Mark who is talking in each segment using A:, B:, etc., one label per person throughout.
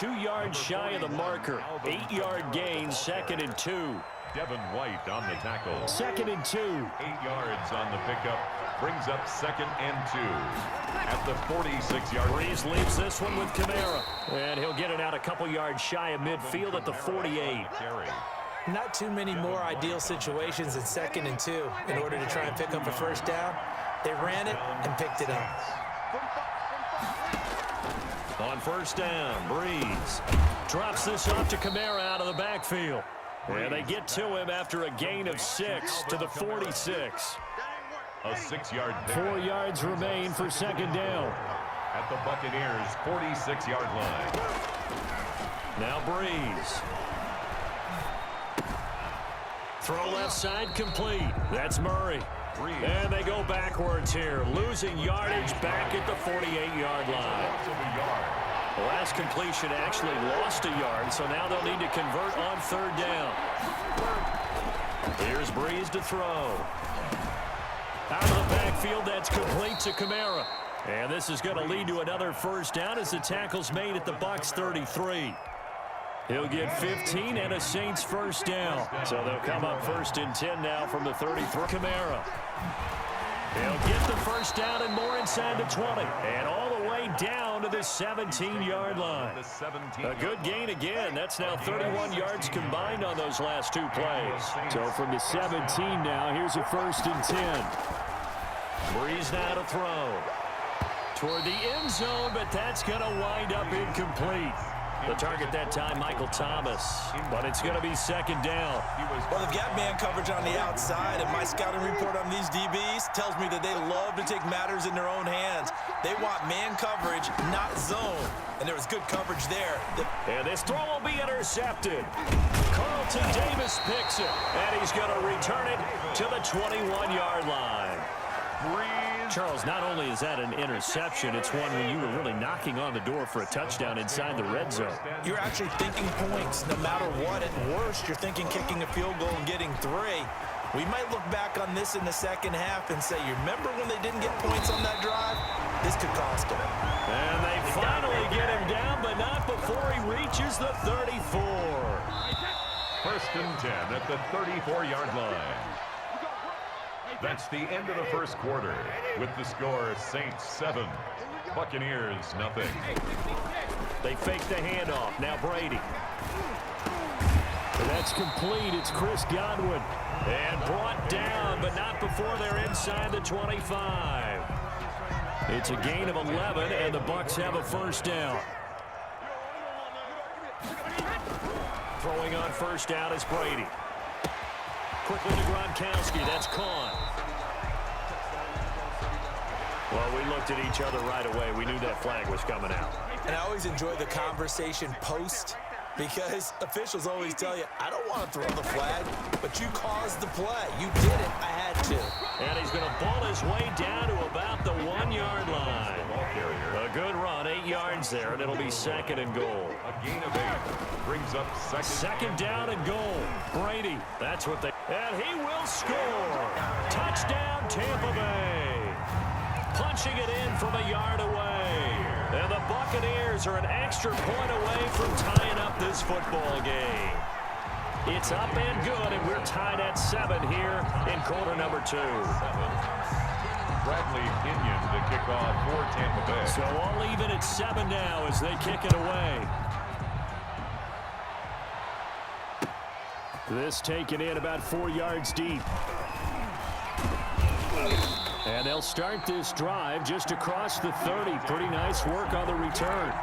A: 2 yards shy of the marker. 8-yard gain, 2nd and 2.
B: Devin White on the tackle.
A: 2nd and 2.
B: 8 yards on the pickup. Brings up 2nd and 2 at the 46-yard.
A: Breeze leaves this one with Kamara. And he'll get it out a couple yards shy of midfield at the 48.
C: Not too many more ideal situations in 2nd and 2 in order to try and pick up a first down. They ran it and picked it up.
A: On first down, Breeze drops this off to Kamara out of the backfield. And they get to him after a gain of 6 to the 46.
B: A 6-yard pick.
A: 4 yards remain for 2nd down.
B: At the Buccaneers' 46-yard line.
A: Now Breeze. Throw left side complete. That's Murray. And they go backwards here, losing yardage back at the 48-yard line. The last completion actually lost a yard, so now they'll need to convert on 3rd down. Here's Breeze to throw. Out of the backfield, that's complete to Kamara. And this is going to lead to another first down as the tackle's made at the Bucs 33. He'll get 15 and a Saints first down. So they'll come up 1st and 10 now from the 33. Kamara. He'll get the first down and more inside the 20. And all the way down to the 17-yard line. A good gain again. That's now 31 yards combined on those last 2 plays. So from the 17 now, here's a 1st and 10. Breeze now to throw. Toward the end zone, but that's going to wind up incomplete. The target that time, Michael Thomas. But it's going to be 2nd down.
C: Well, they've got man coverage on the outside, and my scouting report on these DBs tells me that they love to take matters in their own hands. They want man coverage, not zone. And there was good coverage there.
A: And this throw will be intercepted. Carlton Davis picks it, and he's going to return it to the 21-yard line. Charles, not only is that an interception, it's one where you were really knocking on the door for a touchdown inside the red zone.
C: You're actually thinking points no matter what. At worst, you're thinking kicking a field goal and getting 3. We might look back on this in the second half and say, you remember when they didn't get points on that drive? This could cost them.
A: And they finally get him down, but not before he reaches the 34.
B: 1st and 10 at the 34-yard line. That's the end of the first quarter with the score Saints 7, Buccaneers nothing.
A: They fake the handoff. Now Brady. That's complete. It's Chris Godwin. And brought down, but not before they're inside the 25. It's a gain of 11, and the Bucs have a first down. Throwing on first down is Brady. Quickly to Gronkowski. That's caught. Well, we looked at each other right away. We knew that flag was coming out.
C: And I always enjoy the conversation post because officials always tell you, I don't want to throw the flag, but you caused the play. You did it. I had to.
A: And he's going to ball his way down to about the 1-yard line. A good run, 8 yards there, and it'll be 2nd and goal.
B: A gain of 8 brings up
A: 2nd down and goal. Brady, that's what they... And he will score. Touchdown, Tampa Bay. Punching it in from a yard away. And the Buccaneers are an extra point away from tying up this football game. It's up and good, and we're tied at 7 here in quarter number 2.
B: Bradley Pinion to kick off for Tampa Bay.
A: So all even at 7 now as they kick it away. This taken in about 4 yards deep. And they'll start this drive just across the 30. Pretty nice work on the return.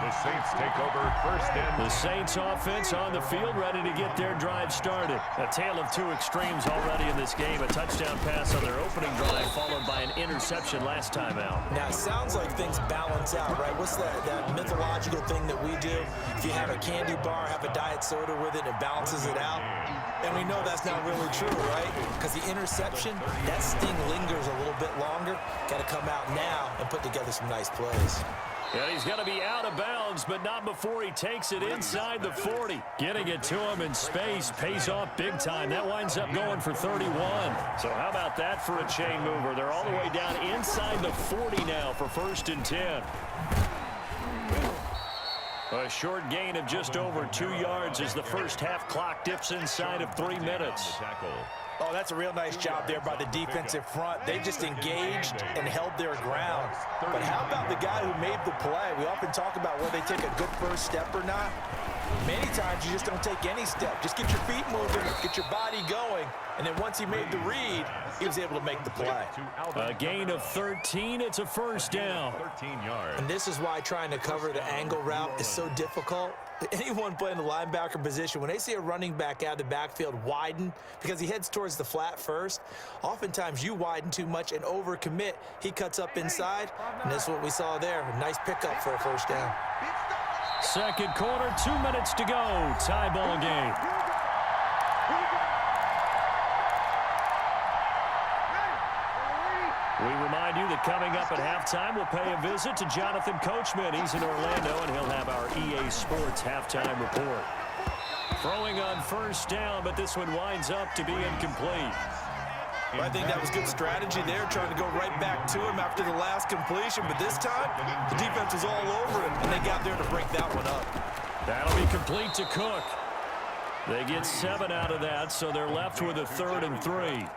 B: The Saints take over 1st and...
A: The Saints offense on the field ready to get their drive started. A tale of 2 extremes already in this game. A touchdown pass on their opening drive followed by an interception last time out.
C: Now, it sounds like things balance out, right? What's that mythological thing that we do? If you have a candy bar, have a diet soda with it, it balances it out. And we know that's not really true, right? Because the interception, that sting lingers a little bit longer. Got to come out now and put together some nice plays.
A: Yeah, he's going to be out of bounds, but not before he takes it inside the 40. Getting it to him in space pays off big time. That winds up going for 31. So how about that for a chain mover? They're all the way down inside the 40 now for 1st and 10. A A short gain of just over 2 yards as the first half clock dips inside of 3 minutes.
C: Oh, that's a real nice job there by the defensive front. They just engaged and held their ground. But how about the guy who made the play? We often talk about whether they take a good first step or not. Many times you just don't take any step. Just get your feet moving, get your body going, and then once he made the read, he was able to make the play.
A: A gain of 13, it's a first down.
B: 13 yards.
C: And this is why trying to cover the angle route is so difficult. Anyone playing the linebacker position, when they see a running back out of the backfield widen because he heads towards the flat first, oftentimes you widen too much and overcommit. He cuts up inside, and this is what we saw there. A nice pickup for a first down.
A: Second quarter, 2 minutes to go. Tie ball game. We remind you that coming up at halftime, we'll pay a visit to Jonathan Coachman. He's in Orlando, and he'll have our EA Sports halftime report. Throwing on first down, but this one winds up to be incomplete.
C: Well, I think that was good strategy there, trying to go right back to him after the last completion. But this time, the defense was all over him, and they got there to break that one up.
A: That'll be complete to Cook. They get 7 out of that, so they're left with a 3rd and 3.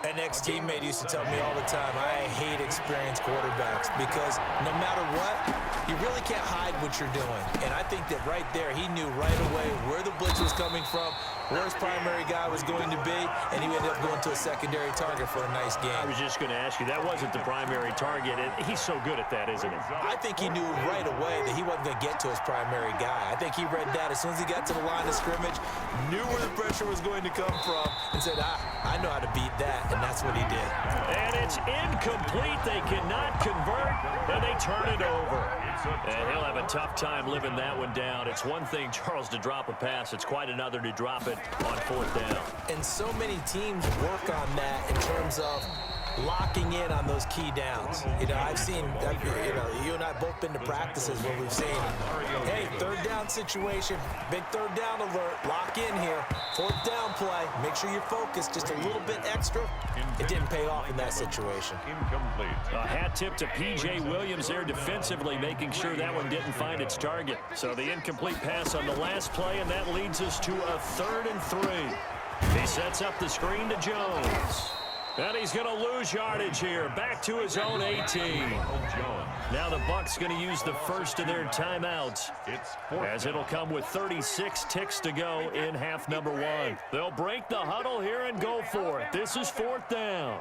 C: An ex-teammate used to tell me all the time, I hate experienced quarterbacks because no matter what, you really can't hide what you're doing. And I think that right there, he knew right away where the blitz was coming from, where his primary guy was going to be, and he ended up going to a secondary target for a nice game.
A: I was just going to ask you, that wasn't the primary target, and he's so good at that, isn't he?
C: I think he knew right away that he wasn't going to get to his primary guy. I think he read that as soon as he got to the line of scrimmage, knew where the pressure was going to come from, and said, I know how to beat that, and that's what he did.
A: And it's incomplete. They cannot convert, and they turn it over. And he'll have a tough time living that one down. It's one thing, Charles, to drop a pass. It's quite another to drop it on 4th down.
C: And so many teams work on that in terms of locking in on those key downs. You know, I've seen, you and I both been to practices where we've seen, hey, 3rd down situation, big 3rd down alert, lock in here, 4th down play, make sure you're focused just a little bit extra. It didn't pay off in that situation.
B: Incomplete.
A: A hat tip to P.J. Williams there defensively, making sure that one didn't find its target. So the incomplete pass on the last play, and that leads us to a 3rd and 3. He sets up the screen to Jones. And he's going to lose yardage here. Back to his own 18. Now the Bucs going to use the first of their timeouts, as it'll come with 36 ticks to go in half number 1. They'll break the huddle here and go for it. This is 4th down.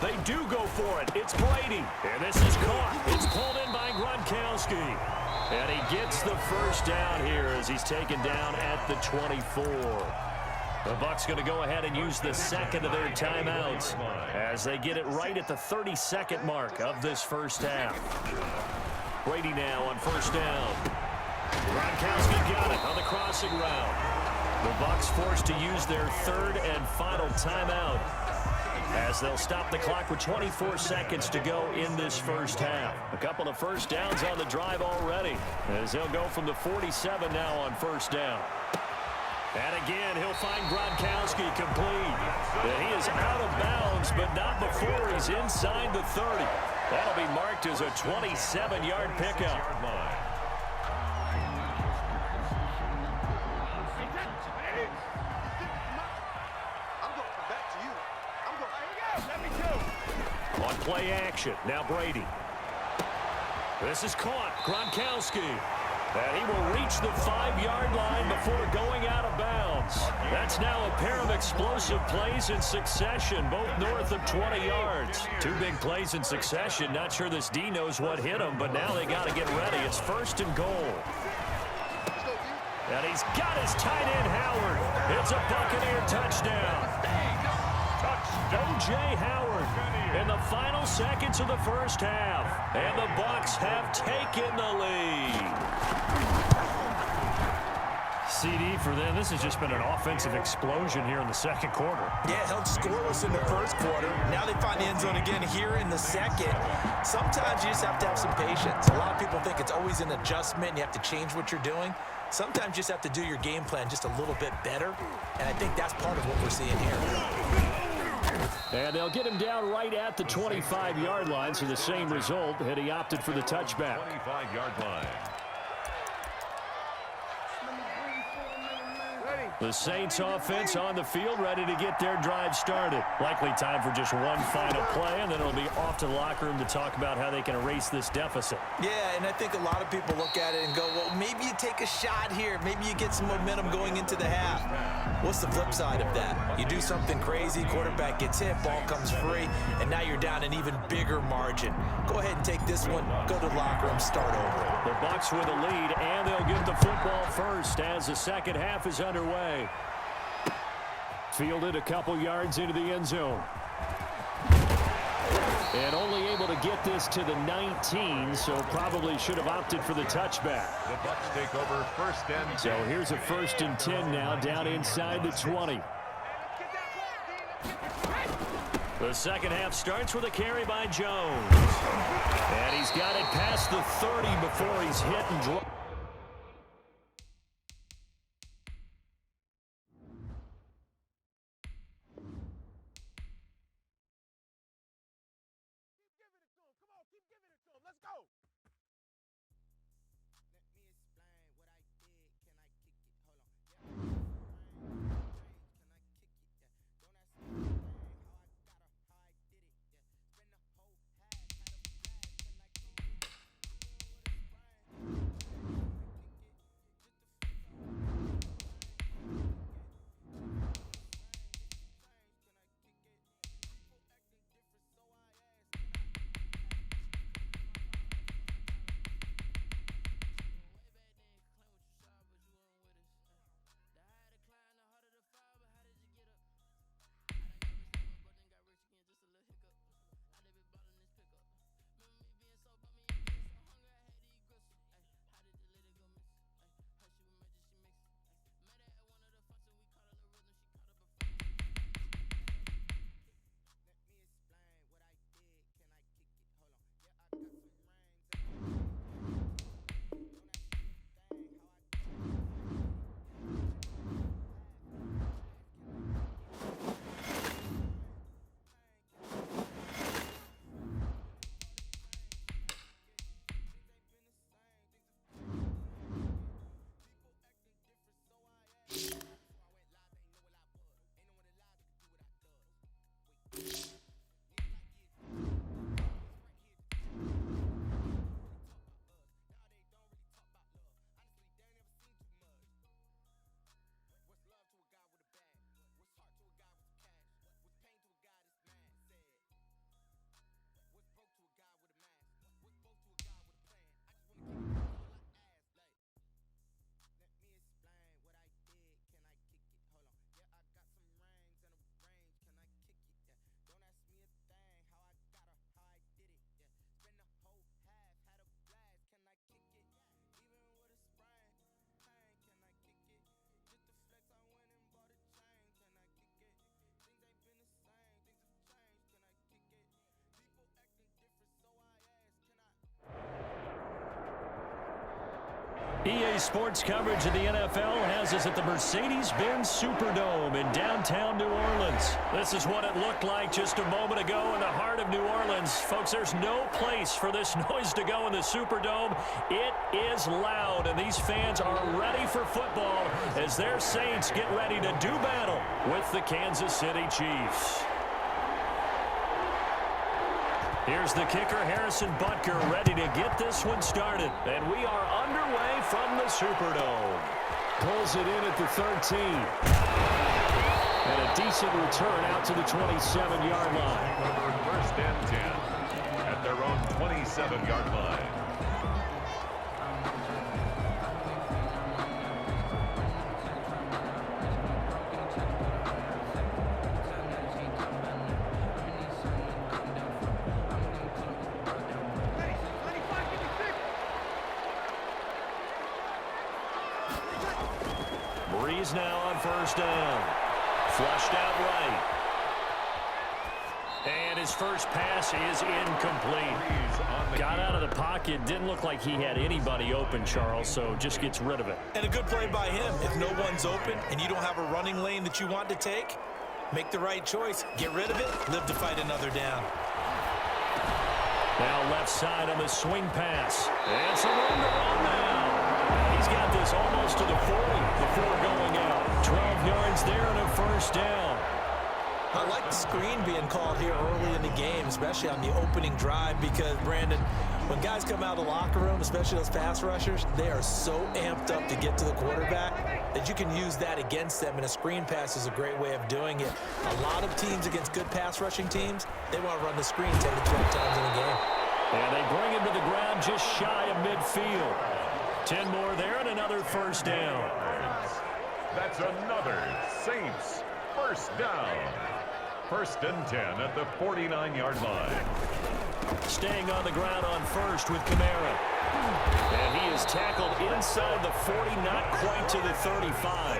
A: They do go for it. It's Brady. And this is caught. It's pulled in by Gronkowski. And he gets the first down here as he's taken down at the 24. The Bucs going to go ahead and use the second of their timeouts as they get it right at the 32nd mark of this first half. Brady now on first down. Gronkowski got it on the crossing route. The Bucs forced to use their 3rd and final timeout as they'll stop the clock with 24 seconds to go in this first half. A couple of first downs on the drive already as they'll go from the 47 now on first down. And again, he'll find Gronkowski complete. And he is out of bounds, but not before he's inside the 30. That'll be marked as a 27-yard pickup. On play action, now Brady. This is caught. Gronkowski. And he will reach the 5-yard line before going out of bounds. That's now a pair of explosive plays in succession, both north of 20 yards. 2 big plays in succession. Not sure this D knows what hit him, but now they got to get ready. It's 1st and goal. And he's got his tight end, Howard. It's a Buccaneer touchdown. O.J. Howard in the final seconds of the first half. And the Bucs have taken the lead. CD for them. This has just been an offensive explosion here in the second quarter.
C: Yeah, held scoreless in the first quarter. Now they find the end zone again here in the second. Sometimes you just have to have some patience. A lot of people think it's always an adjustment. You have to change what you're doing. Sometimes you just have to do your game plan just a little bit better. And I think that's part of what we're seeing here.
A: And they'll get him down right at the 25-yard line, so the same result, and he opted for the touchback.
B: 25-yard line.
A: The Saints offense on the field, ready to get their drive started. Likely time for just one final play, and then it'll be off to the locker room to talk about how they can erase this deficit.
C: Yeah, and I think a lot of people look at it and go, well, maybe you take a shot here. Maybe you get some momentum going into the half. What's the flip side of that? You do something crazy, quarterback gets hit, ball comes free, and now you're down an even bigger margin. Go ahead and take this one, go to the locker room, start over.
A: The Bucs with a lead, and they'll get the football first as the second half is underway. Fielded a couple yards into the end zone. And only able to get this to the 19, so probably should have opted for the touchback.
B: The Bucs take over first and 10.
A: So here's a 1st and 10 now, down inside the 20. The second half starts with a carry by Jones. And he's got it past the 30 before he's hit and dropped. EA Sports coverage of the NFL has us at the Mercedes-Benz Superdome in downtown New Orleans. This is what it looked like just a moment ago in the heart of New Orleans. Folks, there's no place for this noise to go in the Superdome. It is loud, and these fans are ready for football as their Saints get ready to do battle with the Kansas City Chiefs. Here's the kicker, Harrison Butker, ready to get this one started. And we are underway from the Superdome. Pulls it in at the 13. And a decent return out to the 27-yard line.
B: Over first and 10 at their own 27-yard line.
A: Breeze now on first down. Flushed out right. And his first pass is incomplete. Got out of the pocket. Didn't look like he had anybody open, Charles, so just gets rid of it.
C: And a good play by him. If no one's open and you don't have a running lane that you want to take, make the right choice. Get rid of it. Live to fight another down.
A: Now left side on the swing pass. And some room to run now. he's got this almost to the 40 before going out. 12 yards there and a first down.
C: I like the screen being called here early in the game, especially on the opening drive, because, Brandon, when guys come out of the locker room, especially those pass rushers, they are so amped up to get to the quarterback that you can use that against them, and a screen pass is a great way of doing it. A lot of teams against good pass rushing teams, they want to run the screen 10 to 12 times in a game.
A: And they bring him to the ground just shy of midfield. 10 more there and another first down.
B: That's another Saints first down. First and 10 at the 49-yard line.
A: Staying on the ground on first with Kamara. And he is tackled inside the 40, not quite to the 35.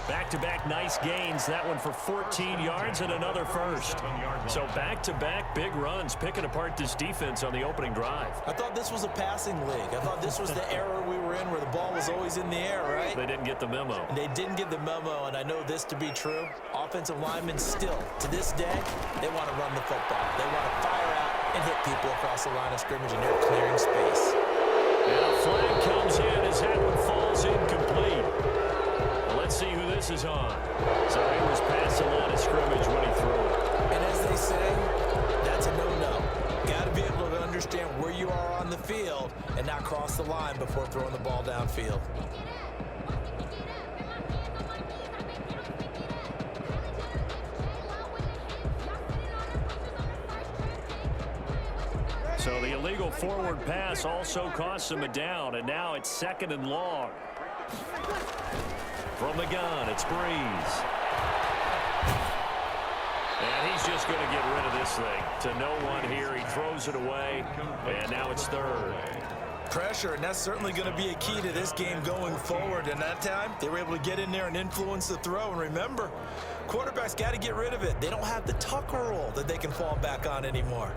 A: Back-to-back nice gains. That one for 14 yards and another first. So back-to-back big runs, picking apart this defense on the opening drive.
C: I thought this was a passing league. I thought this was the era we were in where the ball was always in the air, right?
A: They didn't get the memo.
C: They didn't get the memo, and I know this to be true. Offensive linemen still, to this day, they want to run the football. They want to fire out and hit people across the line of scrimmage, and they're clearing space.
A: And a flag comes in as that one falls incomplete. Let's see who this is on. So he was past the line of scrimmage when he threw it.
C: And as they say, that's a no-no. Got to be able to understand where you are on the field and not cross the line before throwing the ball downfield.
A: So the illegal forward pass also costs him a down, and now it's 2nd and long. From the gun, it's Breeze. And he's just going to get rid of this thing. To no one here, he throws it away, and now it's 3rd.
C: Pressure, and that's certainly going to be a key to this game going forward. And that time, they were able to get in there and influence the throw. And remember, quarterbacks got to get rid of it. They don't have the Tucker rule that they can fall back on anymore.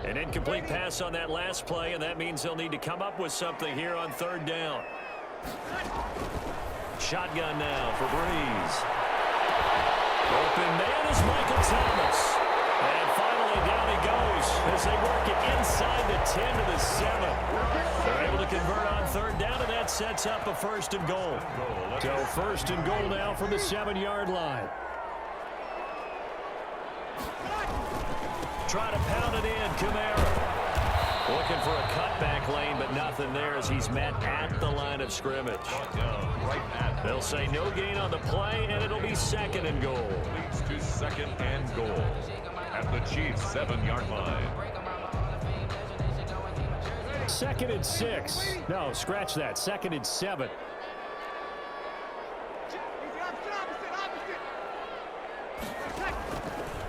A: An incomplete pass on that last play, and that means they'll need to come up with something here on 3rd down. Shotgun now for Breeze. Open man is Michael Thomas. And finally down he goes as they work it inside the 10 to the 7. They're able to convert on 3rd down, and that sets up a 1st and goal. So 1st and goal now from the 7-yard line. Try to pound it in, Kamara. Looking for a cutback lane, but nothing there as he's met at the line of scrimmage. They'll say no gain on the play, and it'll be 2nd and goal.
B: Leads to 2nd and goal at the Chiefs' 7-yard line.
A: 2nd and 6. No, scratch that. 2nd and 7.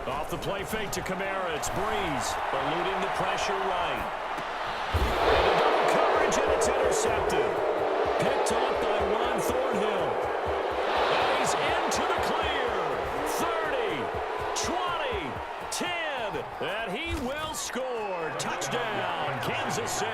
A: Off the play fake to Kamara, it's Breeze, eluding the pressure right. And a double coverage, and it's intercepted. Picked off by Ron Thornhill. And he's into the clear. 30, 20, 10, and he will score. Touchdown, Kansas City.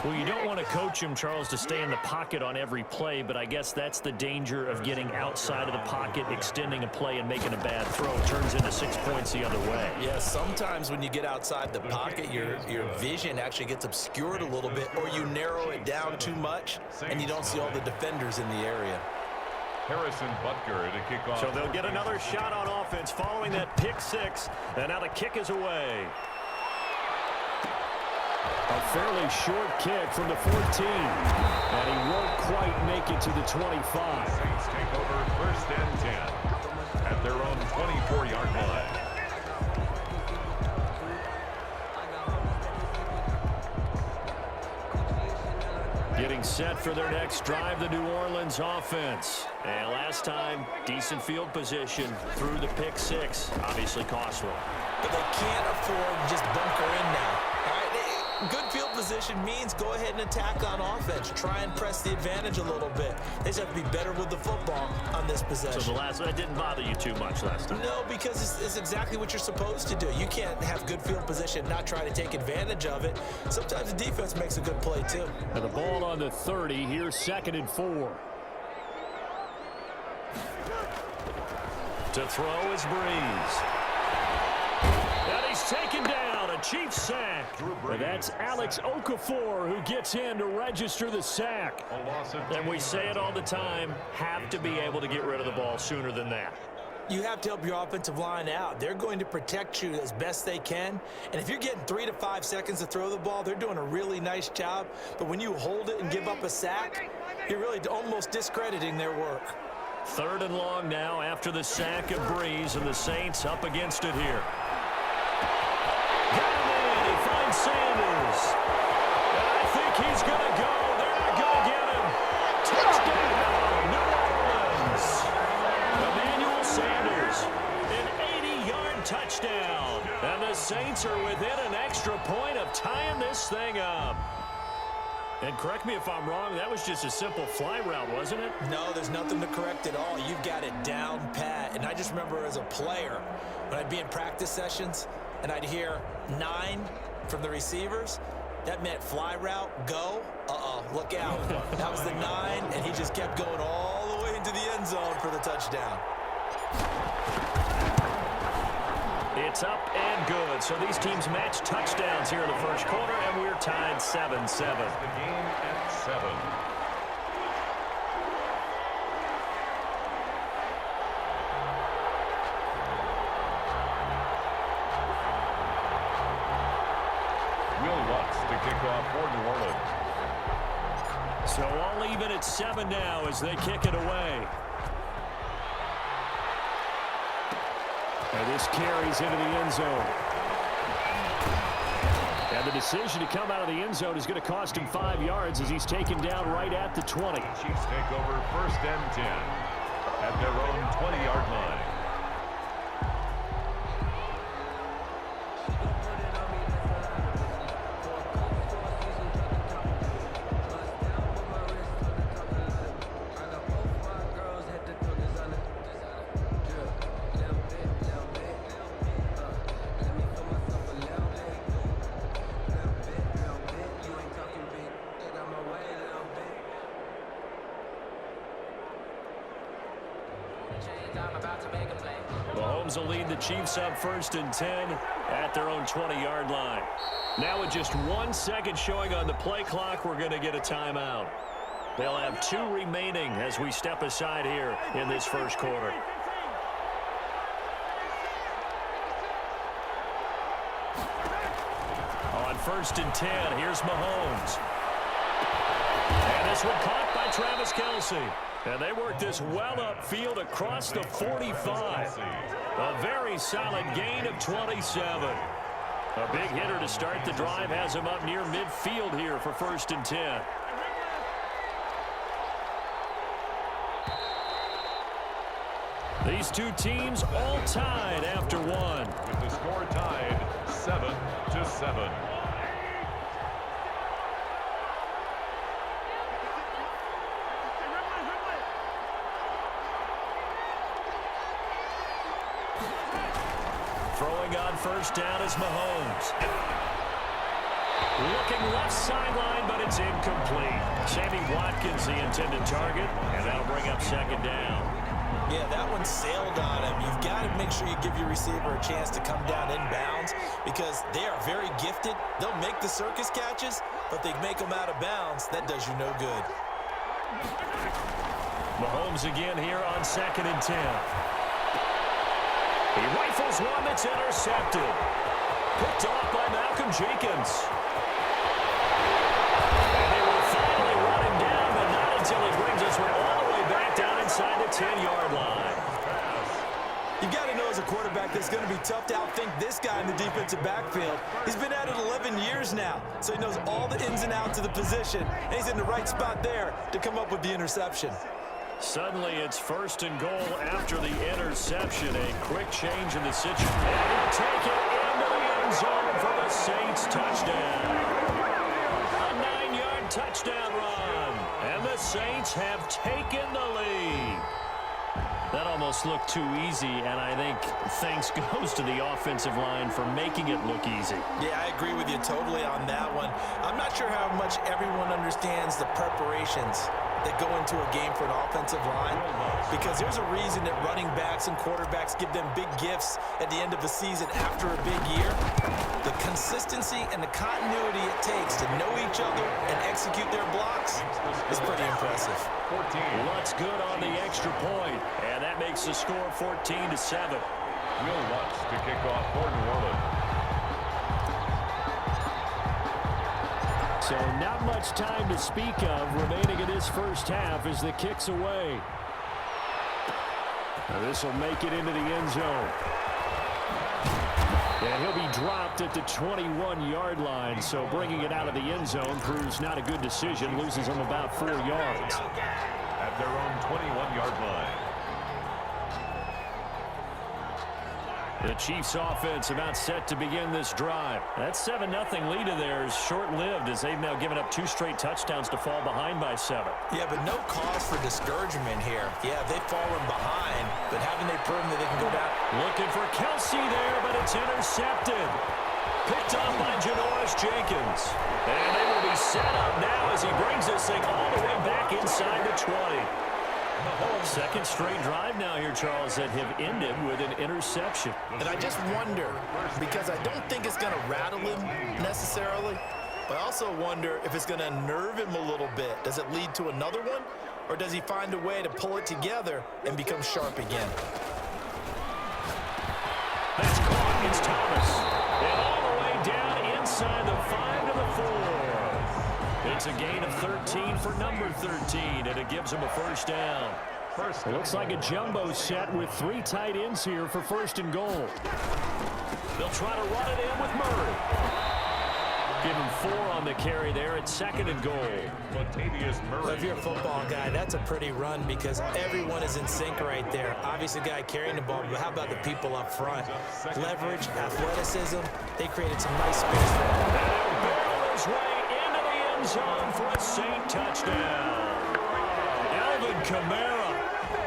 A: Well, you don't want to coach him, Charles, to stay in the pocket on every play, but I guess that's the danger of getting outside of the pocket, extending a play, and making a bad throw. It turns into 6 points the other way.
C: Yeah, sometimes when you get outside the pocket, your vision actually gets obscured a little bit, or you narrow it down too much, and you don't see all the defenders in the area.
B: Harrison Butker to kick off.
A: So they'll get another shot on offense following that pick 6, and now the kick is away. A fairly short kick from the 14, and he won't quite make it to the 25.
B: Saints take over 1st and 10 at their own 24-yard line.
A: Getting set for their next drive, the New Orleans offense. And last time, decent field position through the pick 6. Obviously costly.
C: But they can't afford to just bunker in now. All right? Good field position means go ahead and attack on offense. Try and press the advantage a little bit. They just have to be better with the football on this possession.
A: So that didn't bother you too much last time?
C: No, because it's exactly what you're supposed to do. You can't have good field position and not try to take advantage of it. Sometimes the defense makes a good play, too.
A: And the ball on the 30. Here's 2nd and 4. To throw is Breeze. And he's taken down, a Chiefs sack. And that's Alex Okafor who gets in to register the sack. And we say it all the time, have to be able to get rid of the ball sooner than that.
C: You have to help your offensive line out. They're going to protect you as best they can. And if you're getting 3 to 5 seconds to throw the ball, they're doing a really nice job. But when you hold it and give up a sack, you're really almost discrediting their work.
A: 3rd and long now after the sack of Breeze, and the Saints up against it here. Got him in. He finds Sanders. And I think he's going to go. They're not going to get him. Touchdown, New Orleans. Emmanuel Sanders, an 80-yard touchdown. And the Saints are within an extra point of tying this thing up. And correct me if I'm wrong, that was just a simple fly route, wasn't it?
C: No, there's nothing to correct at all. You've got it down pat. And I just remember as a player, when I'd be in practice sessions and I'd hear 9 from the receivers, that meant fly route, go, look out. That was the 9, and he just kept going all the way into the end zone for the touchdown.
A: It's up and good. So these teams match touchdowns here in the first quarter, and we're tied 7-7.
B: The game at 7. Will Lutz to kick off for New Orleans.
A: So all even at 7 now as they kick it away. And this carries into the end zone. And the decision to come out of the end zone is going to cost him 5 yards as he's taken down right at the 20.
B: Chiefs take over 1st and 10 at their own 20-yard line.
A: Mahomes will lead the Chiefs up 1st and 10 at their own 20-yard line. Now with just 1 second showing on the play clock, we're going to get a timeout. They'll have 2 remaining as we step aside here in this first quarter. On 1st and 10, here's Mahomes. And this one caught by Travis Kelce. And they work this well upfield across the 45. A very solid gain of 27. A big hitter to start the drive has him up near midfield here for 1st and 10. These two teams all tied after 1.
B: With the score tied 7-7.
A: Throwing on 1st down is Mahomes. Looking left sideline, but it's incomplete. Sammy Watkins, the intended target, and that'll bring up 2nd down.
C: Yeah, that one sailed on him. You've got to make sure you give your receiver a chance to come down inbounds because they are very gifted. They'll make the circus catches, but they make them out of bounds. That does you no good.
A: Mahomes again here on 2nd and 10. He rifles one that's intercepted. Picked off by Malcolm Jenkins. And they will finally run him down, but not until he brings us all the way back down inside the 10-yard line.
C: You've got to know as a quarterback that it's going to be tough to outthink this guy in the defensive backfield. He's been at it 11 years now, so he knows all the ins and outs of the position, and he's in the right spot there to come up with the interception.
A: Suddenly it's 1st and goal after the interception. A quick change in the situation. And he'll take it into the end zone for the Saints touchdown. A 9-yard touchdown run. And the Saints have taken the lead. That almost looked too easy, and I think thanks goes to the offensive line for making it look easy.
C: Yeah, I agree with you totally on that one. I'm not sure how much everyone understands the preparations that go into a game for an offensive line? Because there's a reason that running backs and quarterbacks give them big gifts at the end of the season after a big year. The consistency and the continuity it takes to know each other and execute their blocks is pretty impressive.
A: Lutz good on the extra point, and that makes the score 14-7.
B: Will Lutz to kick off for New Orleans.
A: So not much time to speak of remaining in this first half as the kick's away. This will make it into the end zone. And he'll be dropped at the 21-yard line, so bringing it out of the end zone proves not a good decision, loses him about 4 yards.
B: At their own 21-yard line.
A: The Chiefs offense about set to begin this drive. That 7-0 lead of theirs short-lived as they've now given up 2 straight touchdowns to fall behind by 7.
C: Yeah, but no cause for discouragement here. Yeah, they've fallen behind, but haven't they proven that they can go down?
A: Looking for Kelsey there, but it's intercepted. Picked up by Janoris Jenkins. And they will be set up now as he brings this thing all the way back inside the 20. Second straight drive now here, Charles, that have ended with an interception.
C: And I just wonder, because I don't think it's going to rattle him necessarily, but I also wonder if it's going to unnerve him a little bit. Does it lead to another one, or does he find a way to pull it together and become sharp again?
A: That's caught. It's Thomas. And all the way down inside the 5 to the 4. It's a gain of 13 for number 13, and it gives him a first down. It looks like a jumbo set with 3 tight ends here for first and goal. They'll try to run it in with Murray. Give him 4 on the carry there at second and goal.
C: Well, if you're a football guy, that's a pretty run because everyone is in sync right there. Obviously, the guy carrying the ball, but how about the people up front? Leverage, athleticism, they created some nice space for him.
A: And barrel his way into the end zone for a Saint touchdown. Alvin Kamara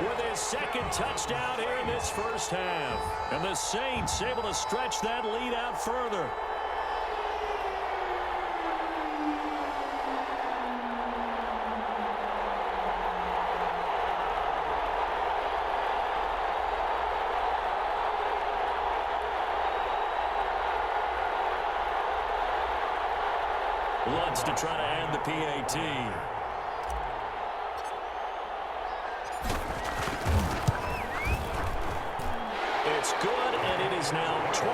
A: with his second touchdown here in this first half. And the Saints able to stretch that lead out further. Lutz to try to add the PAT. It's good, and it is now 21-7.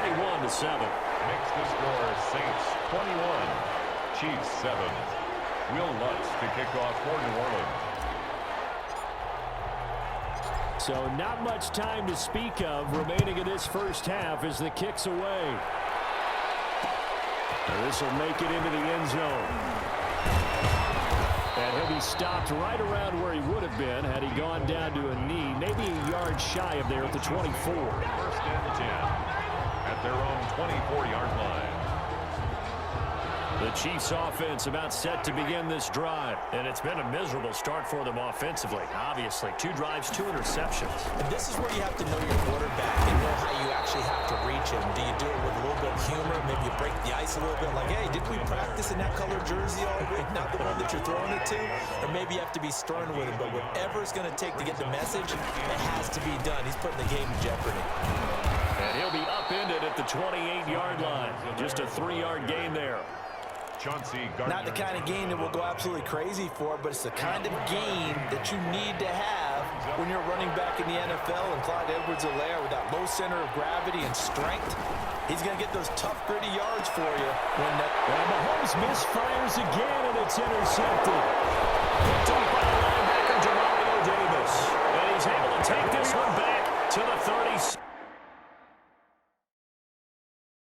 B: Makes the score Saints 21, Chiefs 7. Will Lutz to kick off for New Orleans.
A: So not much time to speak of remaining in this first half as the kick's away. This will make it into the end zone. And he'll be stopped right around where he would have been had he gone down to a knee, maybe a yard shy of there at the 24.
B: First and 10 at their own 24-yard line.
A: The Chiefs offense about set to begin this drive, and it's been a miserable start for them offensively. Obviously, 2 drives, 2 interceptions.
C: And this is where you have to know your quarterback and know how you actually have to reach him. Do you do it with a little bit of humor? Maybe you break the ice a little bit like, hey, did we practice in that color jersey all week? Not the one that you're throwing it to? Or maybe you have to be stern with him. But whatever it's going to take to get the message, it has to be done. He's putting the game in jeopardy.
A: And he'll be upended at the 28-yard line. Just a 3-yard gain there.
C: Not the kind of game that we'll go absolutely crazy for, but it's the kind of game that you need to have when you're running back in the NFL. And Clyde Edwards-Helaire with that low center of gravity and strength, he's going to get those tough, gritty yards for you.
A: And Mahomes misfires again, and it's intercepted. Picked up by the linebacker, Demario Davis. And he's able to take this one back to the 30.